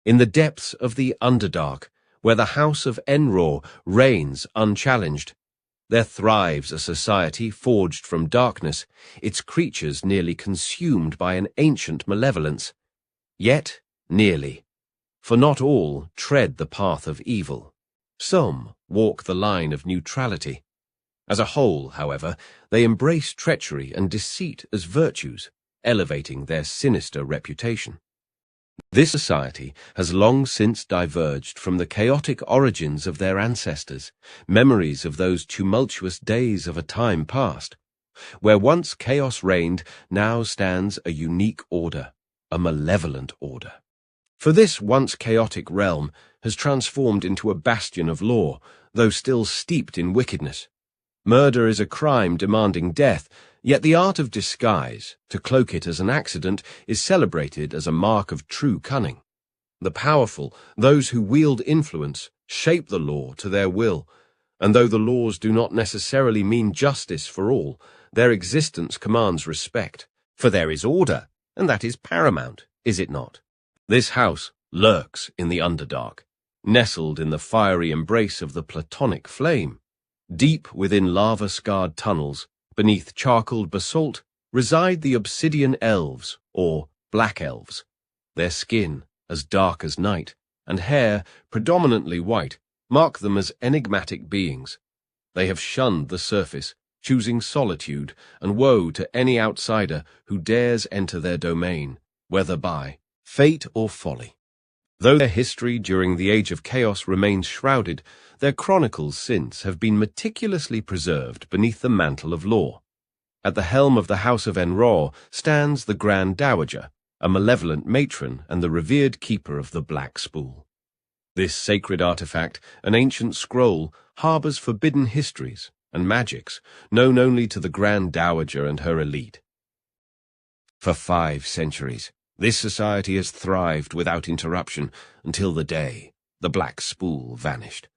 In the depths of the Underdark, where the house of Enrăw reigns unchallenged, there thrives a society forged from darkness, its creatures nearly consumed by an ancient malevolence. Yet, nearly. For not all tread the path of evil. Some walk the line of neutrality. As a whole, however, they embrace treachery and deceit as virtues, elevating their sinister reputation. This society has long since diverged from the chaotic origins of their ancestors, memories of those tumultuous days of a time past. Where once chaos reigned, now stands a unique order, a malevolent order. For this once chaotic realm has transformed into a bastion of law, though still steeped in wickedness. Murder is a crime demanding death, yet the art of disguise, to cloak it as an accident, is celebrated as a mark of true cunning. The powerful, those who wield influence, shape the law to their will, and though the laws do not necessarily mean justice for all, their existence commands respect. For there is order, and that is paramount, is it not? This house lurks in the Underdark, nestled in the fiery embrace of the Platonic flame. Deep within lava-scarred tunnels, beneath charcoaled basalt, reside the obsidian elves, or black elves. Their skin, as dark as night, and hair, predominantly white, mark them as enigmatic beings. They have shunned the surface, choosing solitude, and woe to any outsider who dares enter their domain, whether by fate or folly. Though their history during the Age of Chaos remains shrouded, their chronicles since have been meticulously preserved beneath the mantle of law. At the helm of the House of Enrăw stands the Grand Dowager, a malevolent matron and the revered keeper of the Black Spool. This sacred artifact, an ancient scroll, harbors forbidden histories and magics known only to the Grand Dowager and her elite. For 5 centuries, this society has thrived without interruption until the day the Black Spool vanished.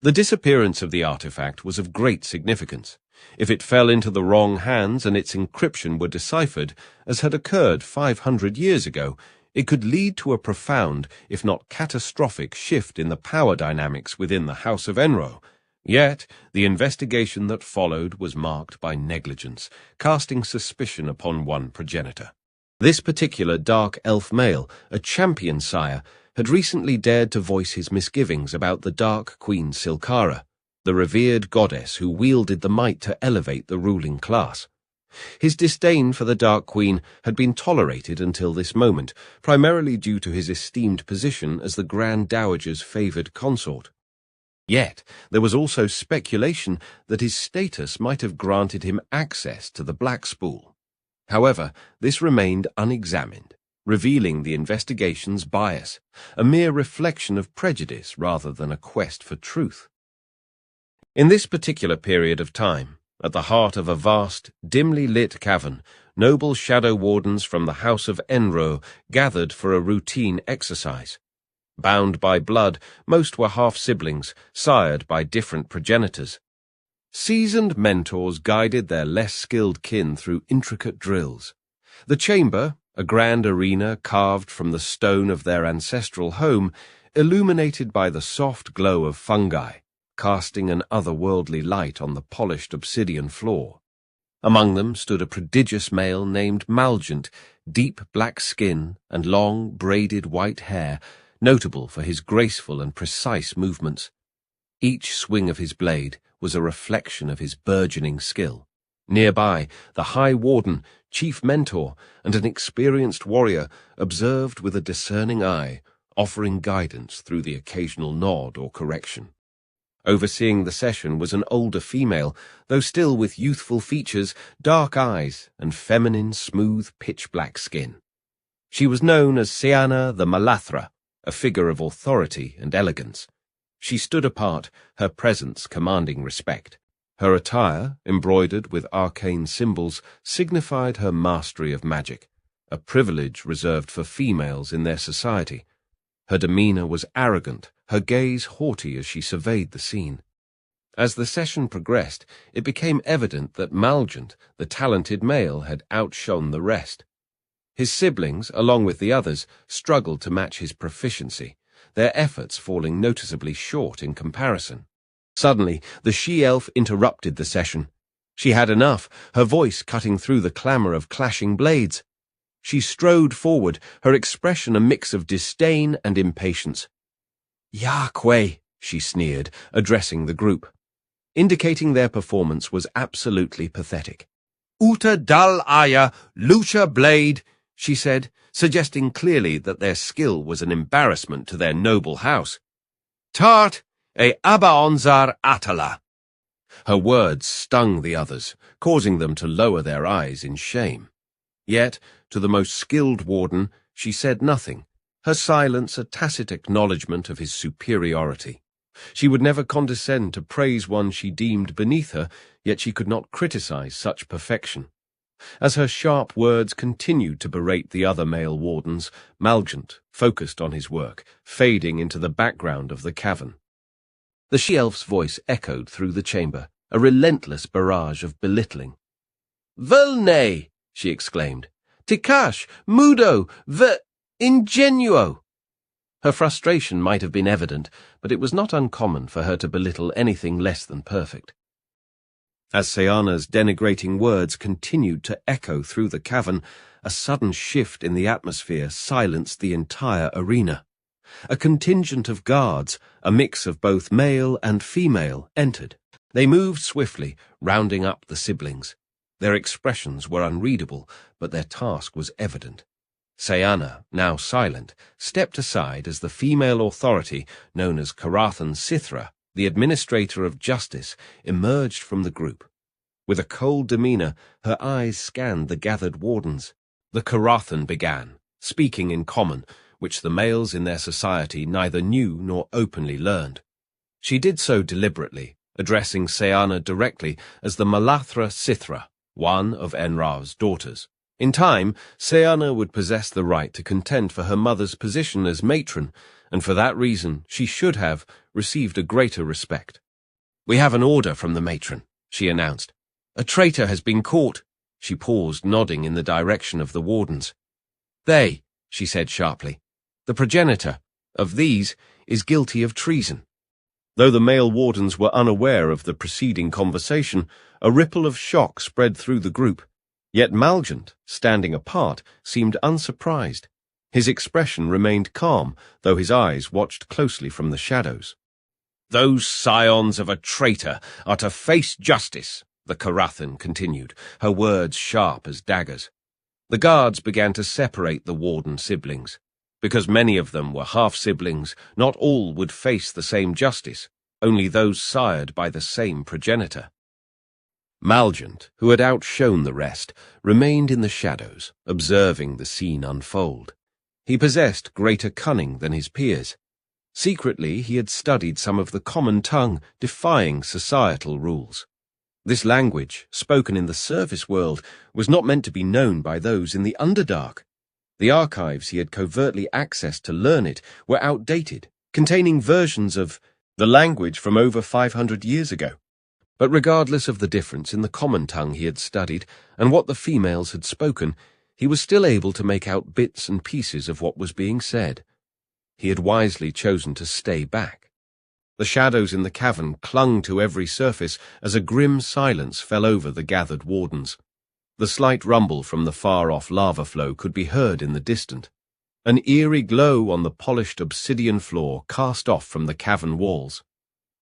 The disappearance of the artifact was of great significance. If it fell into the wrong hands and its encryption were deciphered, as had occurred 500 years ago, it could lead to a profound, if not catastrophic, shift in the power dynamics within the House of Enrăw. Yet, the investigation that followed was marked by negligence, casting suspicion upon one progenitor. This particular dark elf male, a champion sire, had recently dared to voice his misgivings about the Dark Queen Silkara, the revered goddess who wielded the might to elevate the ruling class. His disdain for the Dark Queen had been tolerated until this moment, primarily due to his esteemed position as the Grand Dowager's favoured consort. Yet, there was also speculation that his status might have granted him access to the Black Spool. However, this remained unexamined, revealing the investigation's bias, a mere reflection of prejudice rather than a quest for truth. In this particular period of time, at the heart of a vast, dimly lit cavern, noble shadow wardens from the House of Enrăw gathered for a routine exercise. Bound by blood, most were half-siblings, sired by different progenitors. Seasoned mentors guided their less skilled kin through intricate drills. The chamber, a grand arena carved from the stone of their ancestral home, illuminated by the soft glow of fungi, casting an otherworldly light on the polished obsidian floor. Among them stood a prodigious male named Malgent, deep black skin and long, braided white hair, notable for his graceful and precise movements. Each swing of his blade was a reflection of his burgeoning skill. Nearby, the High Warden, chief mentor, and an experienced warrior observed with a discerning eye, offering guidance through the occasional nod or correction. Overseeing the session was an older female, though still with youthful features, dark eyes, and feminine, smooth, pitch-black skin. She was known as Seana the Malathra, a figure of authority and elegance. She stood apart, her presence commanding respect. Her attire, embroidered with arcane symbols, signified her mastery of magic, a privilege reserved for females in their society. Her demeanor was arrogant, her gaze haughty as she surveyed the scene. As the session progressed, it became evident that Malgent, the talented male, had outshone the rest. His siblings, along with the others, struggled to match his proficiency, their efforts falling noticeably short in comparison. Suddenly, the she-elf interrupted the session. She had enough, her voice cutting through the clamour of clashing blades. She strode forward, her expression a mix of disdain and impatience. "Yahweh," she sneered, addressing the group. Indicating their performance was absolutely pathetic. "Uta dal aya, lucha blade," she said, suggesting clearly that their skill was an embarrassment to their noble house. "Tart e abaonzar atala." Her words stung the others, causing them to lower their eyes in shame. Yet, to the most skilled warden, she said nothing, her silence a tacit acknowledgement of his superiority. She would never condescend to praise one she deemed beneath her, yet she could not criticize such perfection. As her sharp words continued to berate the other male wardens, Malgent focused on his work, fading into the background of the cavern. The she-elf's voice echoed through the chamber, a relentless barrage of belittling. "Vulne!" she exclaimed. "Tikash, mudo, ingenuo!" Her frustration might have been evident, but it was not uncommon for her to belittle anything less than perfect. As Sayana's denigrating words continued to echo through the cavern, a sudden shift in the atmosphere silenced the entire arena. A contingent of guards, a mix of both male and female, entered. They moved swiftly, rounding up the siblings. Their expressions were unreadable, but their task was evident. Sayana, now silent, stepped aside as the female authority, known as Karathan Sithra, the administrator of justice, emerged from the group. With a cold demeanour, her eyes scanned the gathered wardens. The Karathan began, speaking in common, which the males in their society neither knew nor openly learned. She did so deliberately, addressing Sayana directly as the Malathra Sithra, one of Enrăw's daughters. In time, Sayana would possess the right to contend for her mother's position as matron, and for that reason she should have received a greater respect. "We have an order from the matron," she announced. "A traitor has been caught." She paused, nodding in the direction of the wardens. "They," she said sharply. "The progenitor of these is guilty of treason." Though the male wardens were unaware of the preceding conversation, a ripple of shock spread through the group. Yet Malgent, standing apart, seemed unsurprised. His expression remained calm, though his eyes watched closely from the shadows. "Those scions of a traitor are to face justice," the Karathan continued, her words sharp as daggers. The guards began to separate the warden siblings. Because many of them were half-siblings, not all would face the same justice, only those sired by the same progenitor. Malgent, who had outshone the rest, remained in the shadows, observing the scene unfold. He possessed greater cunning than his peers. Secretly, he had studied some of the common tongue, defying societal rules. This language, spoken in the surface world, was not meant to be known by those in the Underdark. The archives he had covertly accessed to learn it were outdated, containing versions of the language from over 500 years ago. But regardless of the difference in the common tongue he had studied and what the females had spoken, he was still able to make out bits and pieces of what was being said. He had wisely chosen to stay back. The shadows in the cavern clung to every surface as a grim silence fell over the gathered wardens. The slight rumble from the far-off lava flow could be heard in the distance. An eerie glow on the polished obsidian floor cast off from the cavern walls.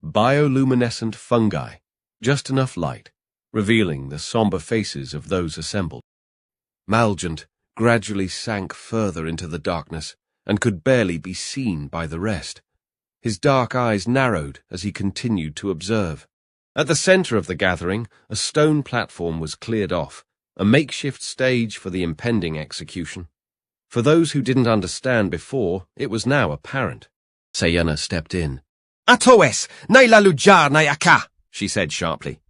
Bioluminescent fungi, just enough light, revealing the somber faces of those assembled. Malgent gradually sank further into the darkness and could barely be seen by the rest. His dark eyes narrowed as he continued to observe. At the center of the gathering, a stone platform was cleared off, a makeshift stage for the impending execution. For those who didn't understand before, it was now apparent. Sayana stepped in. "Atoes, naila lujar nayaka," she said sharply.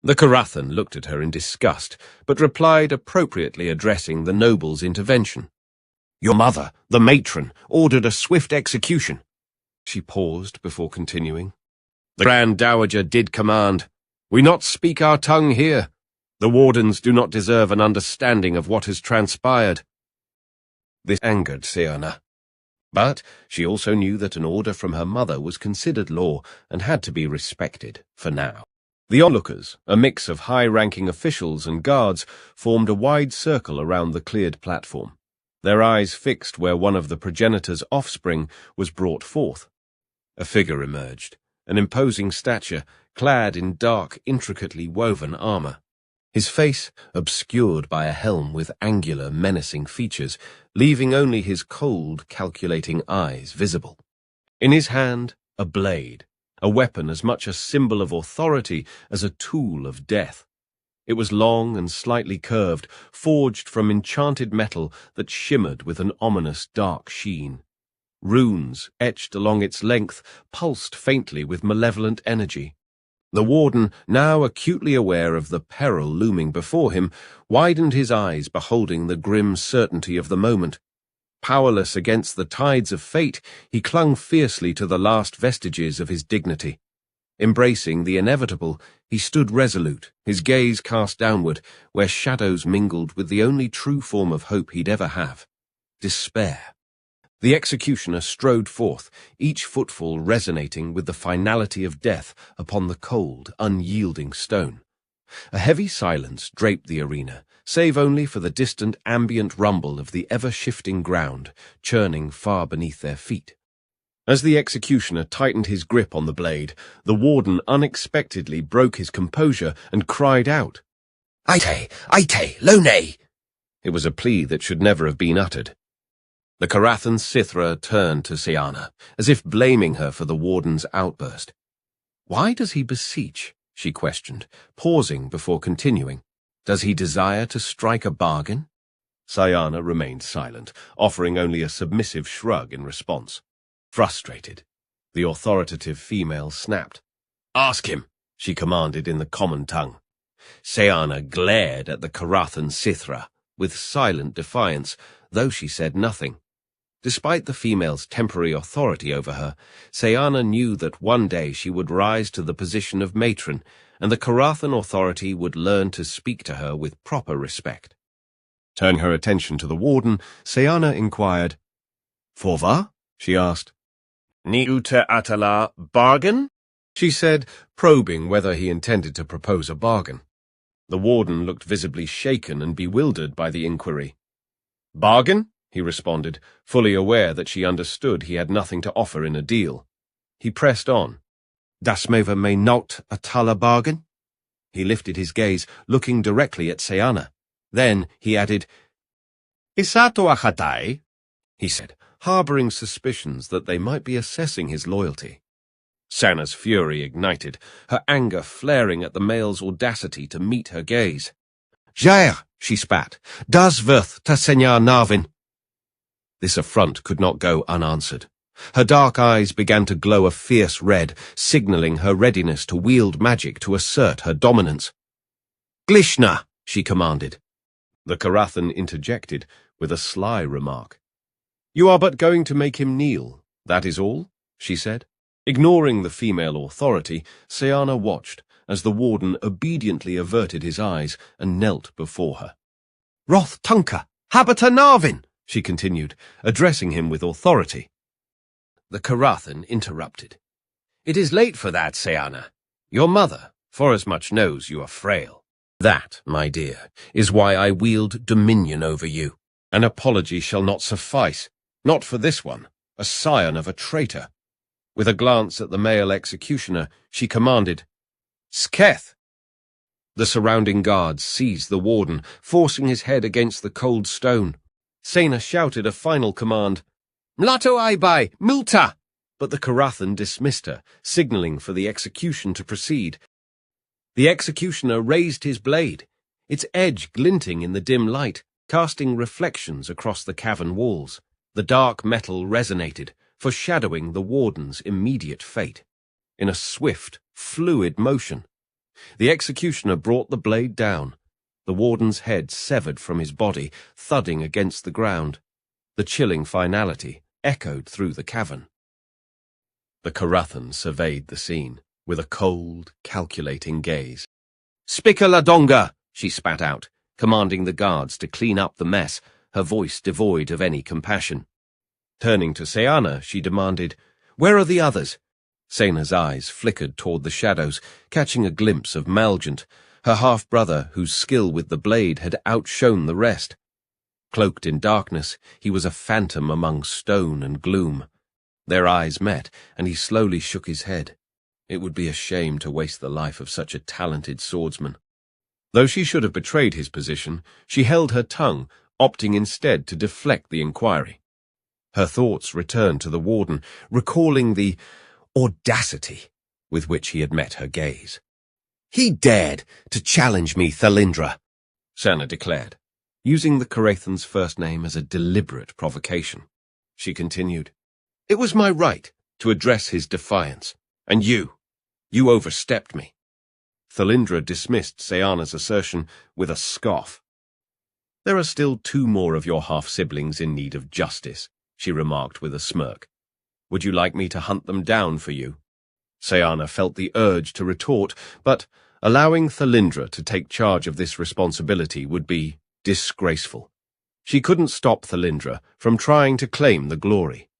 The Karathan looked at her in disgust, but replied appropriately, addressing the noble's intervention. "Your mother, the matron, ordered a swift execution." She paused before continuing. "The Grand Dowager did command. We not speak our tongue here. The wardens do not deserve an understanding of what has transpired. This angered Seana. But she also knew that an order from her mother was considered law and had to be respected for now. The onlookers, a mix of high-ranking officials and guards, formed a wide circle around the cleared platform, their eyes fixed where one of the progenitor's offspring was brought forth. A figure emerged, an imposing stature, clad in dark, intricately woven armor. His face obscured by a helm with angular, menacing features, leaving only his cold, calculating eyes visible. In his hand, a blade, a weapon as much a symbol of authority as a tool of death. It was long and slightly curved, forged from enchanted metal that shimmered with an ominous dark sheen. Runes, etched along its length, pulsed faintly with malevolent energy. The warden, now acutely aware of the peril looming before him, widened his eyes, beholding the grim certainty of the moment. Powerless against the tides of fate, he clung fiercely to the last vestiges of his dignity. Embracing the inevitable, he stood resolute, his gaze cast downward, where shadows mingled with the only true form of hope he'd ever have: despair. The executioner strode forth, each footfall resonating with the finality of death upon the cold, unyielding stone. A heavy silence draped the arena, save only for the distant ambient rumble of the ever-shifting ground, churning far beneath their feet. As the executioner tightened his grip on the blade, the warden unexpectedly broke his composure and cried out, "Aite! Aite! Lone!" It was a plea that should never have been uttered. The Carathan Sithra turned to Seana, as if blaming her for the warden's outburst. "Why does he beseech?" she questioned, pausing before continuing. "Does he desire to strike a bargain?" Seana remained silent, offering only a submissive shrug in response. Frustrated, the authoritative female snapped. "Ask him," she commanded in the common tongue. Seana glared at the Carathan Sithra with silent defiance, though she said nothing. Despite the female's temporary authority over her, Seana knew that one day she would rise to the position of matron, and the Carathan authority would learn to speak to her with proper respect. Turning her attention to the warden, Seana inquired, "Forva?" she asked. "Ni ute atala bargain?" she said, probing whether he intended to propose a bargain. The warden looked visibly shaken and bewildered by the inquiry. "Bargain?" he responded, fully aware that she understood he had nothing to offer in a deal. He pressed on. "Das meva may not atala bargain?" He lifted his gaze, looking directly at Seana. Then he added, "Isato achatai?" he said, harboring suspicions that they might be assessing his loyalty. Seana's fury ignited, her anger flaring at the male's audacity to meet her gaze. "Jair," she spat, "das wirth ta senyar Narvin." This affront could not go unanswered. Her dark eyes began to glow a fierce red, signaling her readiness to wield magic to assert her dominance. "Glishna," she commanded. The Carathan interjected with a sly remark. "You are but going to make him kneel, that is all," she said. Ignoring the female authority, Seana watched as the warden obediently averted his eyes and knelt before her. "Roth Tunka, habita Narvin," she continued, addressing him with authority. The Carathan interrupted. "It is late for that, Seana. Your mother, forasmuch knows you are frail. That, my dear, is why I wield dominion over you. An apology shall not suffice, not for this one, a scion of a traitor." With a glance at the male executioner, she commanded, "Sketh!" The surrounding guards seized the warden, forcing his head against the cold stone. Seana shouted a final command, "Mlato aibai, multa!" But the Carathan dismissed her, signaling for the execution to proceed. The executioner raised his blade, its edge glinting in the dim light, casting reflections across the cavern walls. The dark metal resonated, foreshadowing the warden's immediate fate. In a swift, fluid motion, the executioner brought the blade down, the warden's head severed from his body, thudding against the ground. The chilling finality echoed through the cavern. The Carathan surveyed the scene with a cold, calculating gaze. "Spika la donga," she spat out, commanding the guards to clean up the mess, her voice devoid of any compassion. Turning to Seana, she demanded, "Where are the others?" Seana's eyes flickered toward the shadows, catching a glimpse of Malgent, her half-brother whose skill with the blade had outshone the rest. Cloaked in darkness, he was a phantom among stone and gloom. Their eyes met, and he slowly shook his head. It would be a shame to waste the life of such a talented swordsman. Though she should have betrayed his position, she held her tongue, opting instead to deflect the inquiry. Her thoughts returned to the warden, recalling the audacity with which he had met her gaze. "He dared to challenge me, Thalindra," Seana declared, using the Carathan's first name as a deliberate provocation. She continued, "It was my right to address his defiance, and you overstepped me." Thalindra dismissed Seana's assertion with a scoff. "There are still 2 more of your half-siblings in need of justice," she remarked with a smirk. "Would you like me to hunt them down for you?" Seana felt the urge to retort, but allowing Thalindra to take charge of this responsibility would be disgraceful. She couldn't stop Thalindra from trying to claim the glory.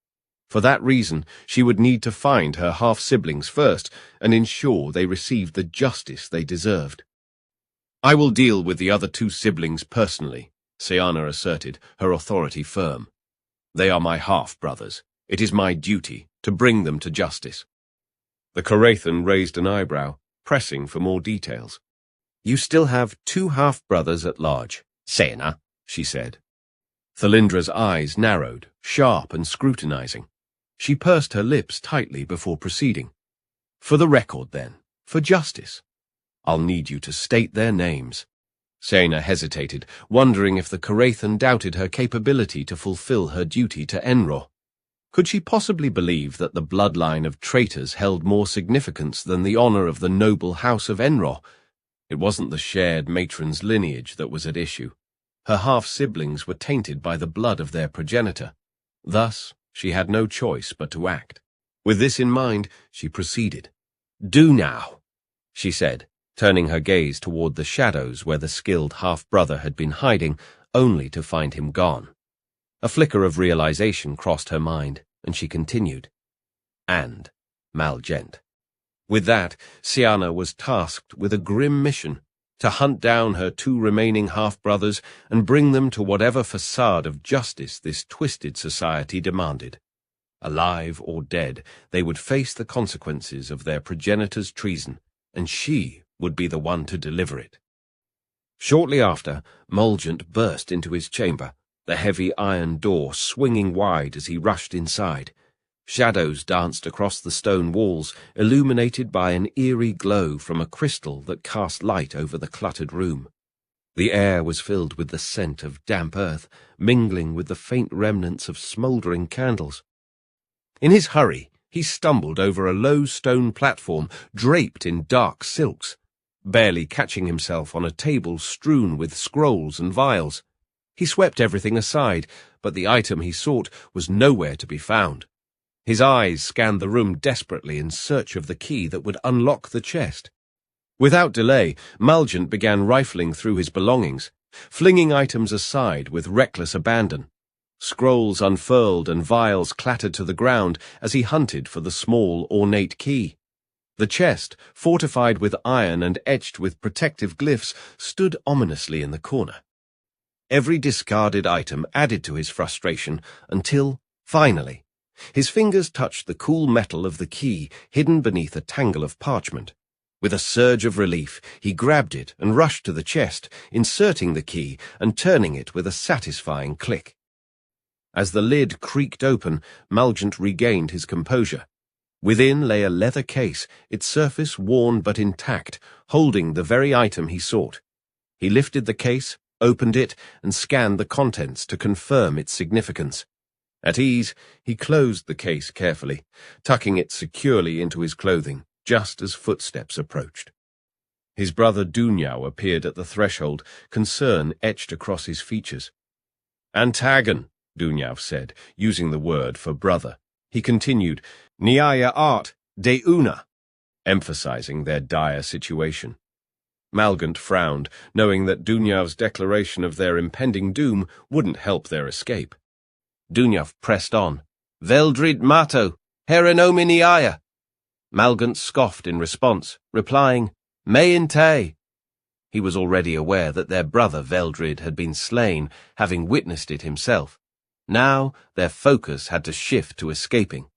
For that reason, she would need to find her half-siblings first and ensure they received the justice they deserved. "I will deal with the other 2 siblings personally," Seana asserted, her authority firm. "They are my half-brothers. It is my duty to bring them to justice." The Carathan raised an eyebrow, pressing for more details. "You still have 2 half-brothers at large, Seana," she said. Thalindra's eyes narrowed, sharp and scrutinizing. She pursed her lips tightly before proceeding. "For the record, then, for justice, I'll need you to state their names." Seana hesitated, wondering if the Carathan doubted her capability to fulfill her duty to Enrăw. Could she possibly believe that the bloodline of traitors held more significance than the honor of the noble house of Enrăw? It wasn't the shared matron's lineage that was at issue. Her half-siblings were tainted by the blood of their progenitor. Thus, she had no choice but to act. With this in mind, she proceeded. "Do now," she said, turning her gaze toward the shadows where the skilled half-brother had been hiding, only to find him gone. A flicker of realization crossed her mind, and she continued. "And Malgent." With that, Seana was tasked with a grim mission, to hunt down her 2 remaining half-brothers and bring them to whatever facade of justice this twisted society demanded. Alive or dead, they would face the consequences of their progenitor's treason, and she would be the one to deliver it. Shortly after, Malgent burst into his chamber, the heavy iron door swinging wide as he rushed inside. Shadows danced across the stone walls, illuminated by an eerie glow from a crystal that cast light over the cluttered room. The air was filled with the scent of damp earth, mingling with the faint remnants of smouldering candles. In his hurry, he stumbled over a low stone platform draped in dark silks, barely catching himself on a table strewn with scrolls and vials. He swept everything aside, but the item he sought was nowhere to be found. His eyes scanned the room desperately in search of the key that would unlock the chest. Without delay, Malgent began rifling through his belongings, flinging items aside with reckless abandon. Scrolls unfurled and vials clattered to the ground as he hunted for the small, ornate key. The chest, fortified with iron and etched with protective glyphs, stood ominously in the corner. Every discarded item added to his frustration until, finally, his fingers touched the cool metal of the key hidden beneath a tangle of parchment. With a surge of relief, he grabbed it and rushed to the chest, inserting the key and turning it with a satisfying click. As the lid creaked open, Malgent regained his composure. Within lay a leather case, its surface worn but intact, holding the very item he sought. He lifted the case, opened it, and scanned the contents to confirm its significance. At ease, he closed the case carefully, tucking it securely into his clothing, just as footsteps approached. His brother Dunyaw appeared at the threshold, concern etched across his features. "Antagon," Dunyaw said, using the word for brother. He continued, "Niaya art, de una," emphasizing their dire situation. Malgant frowned, knowing that Dunyav's declaration of their impending doom wouldn't help their escape. Dunyav pressed on. Veldrid mato, herenominiaya. Malgant scoffed in response, replying, Mein te. He was already aware that their brother Veldrid had been slain, having witnessed it himself. Now their focus had to shift to escaping.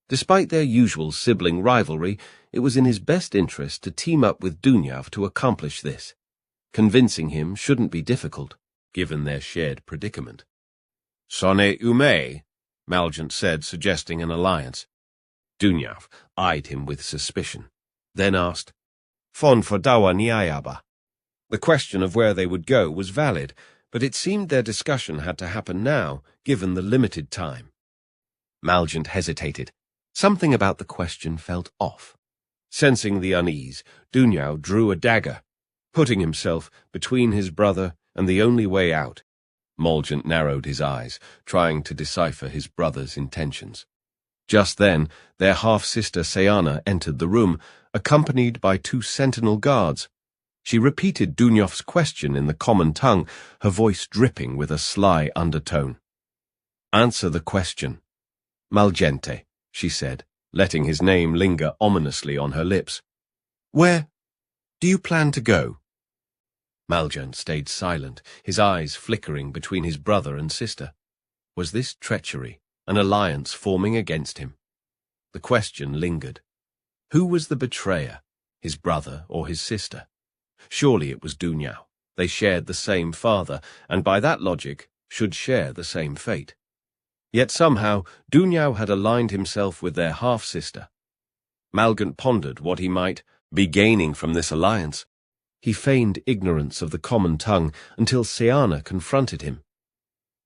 Despite their usual sibling rivalry, it was in his best interest to team up with Dunyav to accomplish this. Convincing him shouldn't be difficult, given their shared predicament. Sone ume, Malgant said, suggesting an alliance. Dunyav eyed him with suspicion, then asked, Fon fodawa niayaba. The question of where they would go was valid, but it seemed their discussion had to happen now, given the limited time. Malgant hesitated. Something about the question felt off. Sensing the unease, Dunyav drew a dagger, putting himself between his brother and the only way out. Malgant narrowed his eyes, trying to decipher his brother's intentions. Just then, their half-sister Sayana entered the room, accompanied by 2 sentinel guards. She repeated Dunyav's question in the common tongue, her voice dripping with a sly undertone. Answer the question. Malgente, she said, letting his name linger ominously on her lips. Where do you plan to go? Malgant stayed silent, his eyes flickering between his brother and sister. Was this treachery, an alliance forming against him? The question lingered. Who was the betrayer, his brother or his sister? Surely it was Dunyav. They shared the same father, and by that logic, should share the same fate. Yet somehow, Dunyav had aligned himself with their half-sister. Malgant pondered what he might be gaining from this alliance. He feigned ignorance of the common tongue until Sayana confronted him.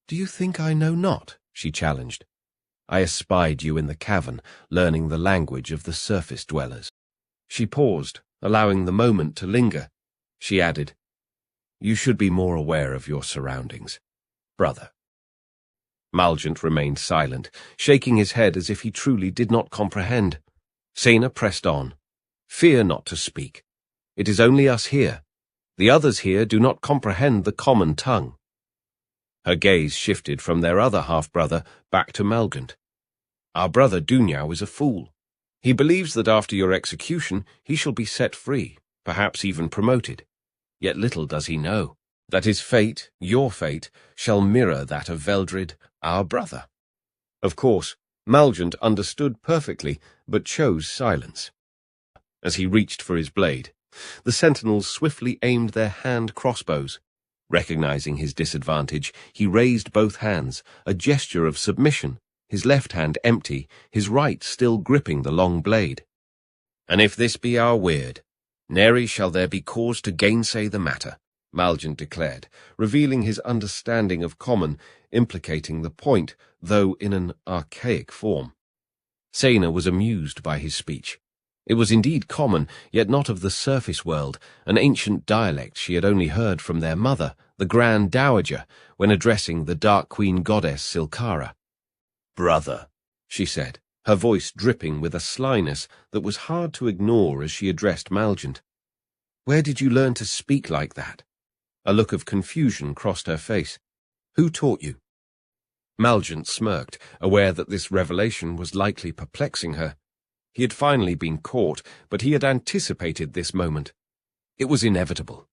Do you think I know not? She challenged. I espied you in the cavern, learning the language of the surface dwellers. She paused, allowing the moment to linger. She added, You should be more aware of your surroundings, brother. Malgant remained silent, shaking his head as if he truly did not comprehend. Sayana pressed on. Fear not to speak. It is only us here. The others here do not comprehend the common tongue. Her gaze shifted from their other half-brother back to Malgant. Our brother Dunyav is a fool. He believes that after your execution he shall be set free, perhaps even promoted. Yet little does he know that his fate, your fate, shall mirror that of Veldrid, our brother. Of course, Malgant understood perfectly, but chose silence. As he reached for his blade, the sentinels swiftly aimed their hand crossbows. Recognizing his disadvantage, he raised both hands, a gesture of submission, his left hand empty, his right still gripping the long blade. And if this be our weird, nary shall there be cause to gainsay the matter, Malgant declared, revealing his understanding of common, implicating the point, though in an archaic form. Sayana was amused by his speech. It was indeed common, yet not of the surface world, an ancient dialect she had only heard from their mother, the Grand Dowager, when addressing the Dark Queen goddess Silkara. Brother, she said, her voice dripping with a slyness that was hard to ignore as she addressed Malgant. Where did you learn to speak like that? A look of confusion crossed her face. Who taught you? Malgant smirked, aware that this revelation was likely perplexing her. He had finally been caught, but he had anticipated this moment. It was inevitable.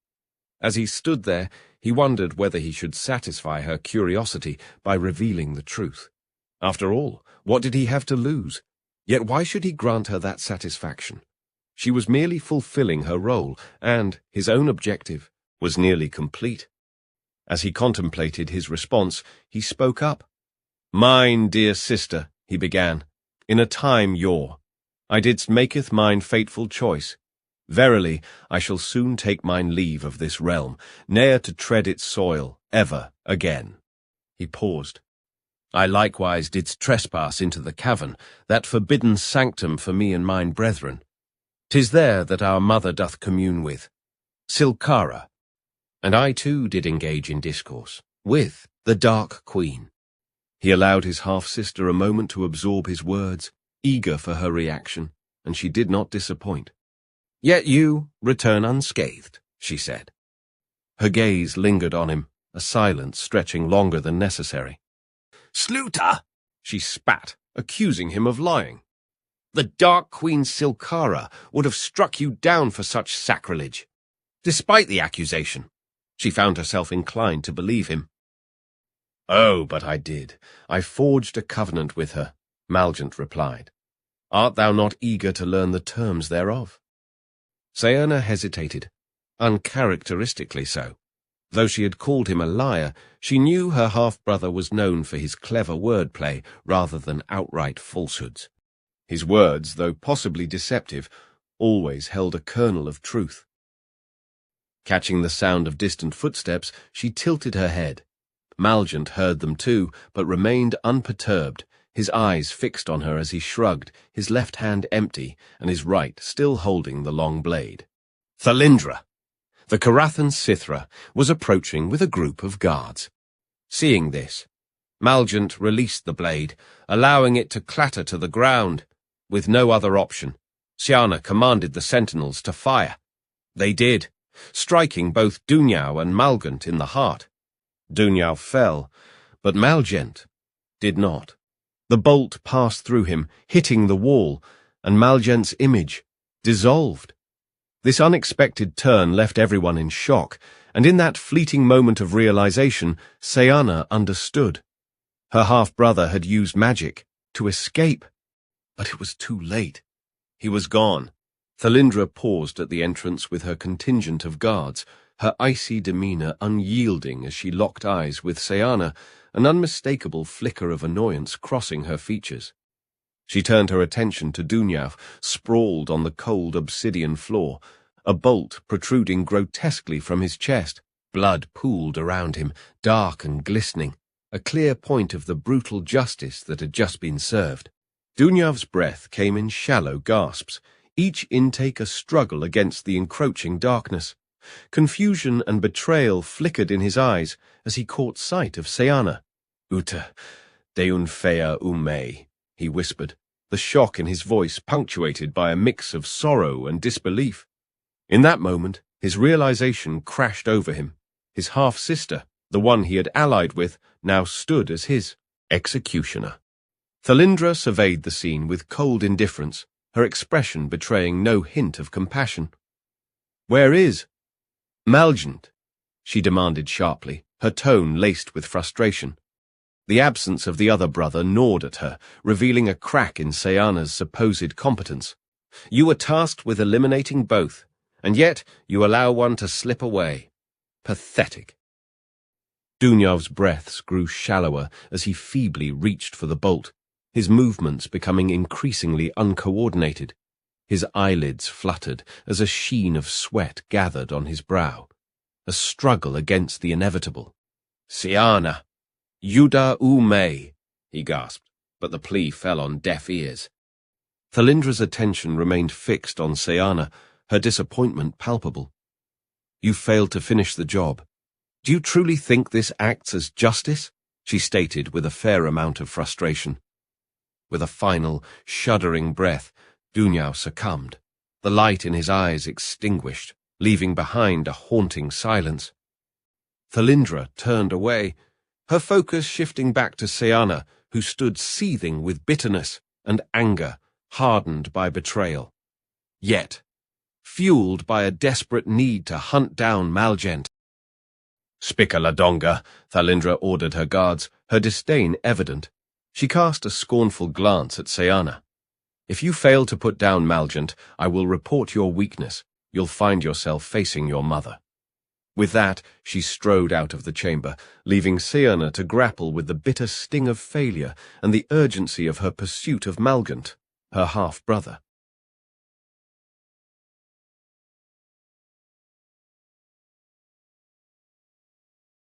As he stood there, he wondered whether he should satisfy her curiosity by revealing the truth. After all, what did he have to lose? Yet why should he grant her that satisfaction? She was merely fulfilling her role, and his own objective was nearly complete. As he contemplated his response, he spoke up. Mine dear sister, he began, in a time yore, I didst maketh mine fateful choice. Verily, I shall soon take mine leave of this realm, ne'er to tread its soil, ever again. He paused. I likewise didst trespass into the cavern, that forbidden sanctum for me and mine brethren. 'Tis there that our mother doth commune with, Silkara, and I too did engage in discourse, with the Dark Queen. He allowed his half-sister a moment to absorb his words, eager for her reaction, and she did not disappoint. Yet you return unscathed, she said. Her gaze lingered on him, a silence stretching longer than necessary. Sluta! She spat, accusing him of lying. The Dark Queen Silkara would have struck you down for such sacrilege. Despite the accusation, she found herself inclined to believe him. Oh, but I did. I forged a covenant with her, Malgent replied. Art thou not eager to learn the terms thereof? Saona hesitated, uncharacteristically so. Though she had called him a liar, she knew her half-brother was known for his clever wordplay rather than outright falsehoods. His words, though possibly deceptive, always held a kernel of truth. Catching the sound of distant footsteps, she tilted her head. Malgent heard them too, but remained unperturbed, his eyes fixed on her as he shrugged, his left hand empty, and his right still holding the long blade. Thalindra! The Karathan Sithra was approaching with a group of guards. Seeing this, Malgent released the blade, allowing it to clatter to the ground. With no other option, Siana commanded the sentinels to fire. They did, striking both Dunyaw and Malgent in the heart. Dunyaw fell, but Malgent did not. The bolt passed through him, hitting the wall, and Malgent's image dissolved. This unexpected turn left everyone in shock, and in that fleeting moment of realization, Siana understood. Her half-brother had used magic to escape. But it was too late. He was gone. Thalindra paused at the entrance with her contingent of guards, her icy demeanor unyielding as she locked eyes with Siana, an unmistakable flicker of annoyance crossing her features. She turned her attention to Dunyaw, sprawled on the cold obsidian floor, a bolt protruding grotesquely from his chest. Blood pooled around him, dark and glistening, a clear point of the brutal justice that had just been served. Dunyaw's breath came in shallow gasps, each intake a struggle against the encroaching darkness. Confusion and betrayal flickered in his eyes as he caught sight of Siana. Uta, deunfea ume, he whispered, the shock in his voice punctuated by a mix of sorrow and disbelief. In that moment, his realization crashed over him. His half-sister, the one he had allied with, now stood as his executioner. Thalindra surveyed the scene with cold indifference, her expression betraying no hint of compassion. Where is Malgent? She demanded sharply, her tone laced with frustration. The absence of the other brother gnawed at her, revealing a crack in Siana's supposed competence. You were tasked with eliminating both, and yet you allow one to slip away. Pathetic. Dunyaw's breaths grew shallower as he feebly reached for the bolt, his movements becoming increasingly uncoordinated. His eyelids fluttered as a sheen of sweat gathered on his brow, a struggle against the inevitable. Siana, Yuda ume, he gasped, but the plea fell on deaf ears. Thalindra's attention remained fixed on Siana, her disappointment palpable. You failed to finish the job. Do you truly think this acts as justice? She stated with a fair amount of frustration. With a final, shuddering breath, Dunyaw succumbed, the light in his eyes extinguished, leaving behind a haunting silence. Thalindra turned away, her focus shifting back to Siana, who stood seething with bitterness and anger, hardened by betrayal. Yet, fueled by a desperate need to hunt down Malgent. Spika Ladonga, Thalindra ordered her guards, her disdain evident. She cast a scornful glance at Siana. If you fail to put down Malgent, I will report your weakness. You'll find yourself facing your mother. With that, she strode out of the chamber, leaving Siana to grapple with the bitter sting of failure and the urgency of her pursuit of Malgent, her half-brother.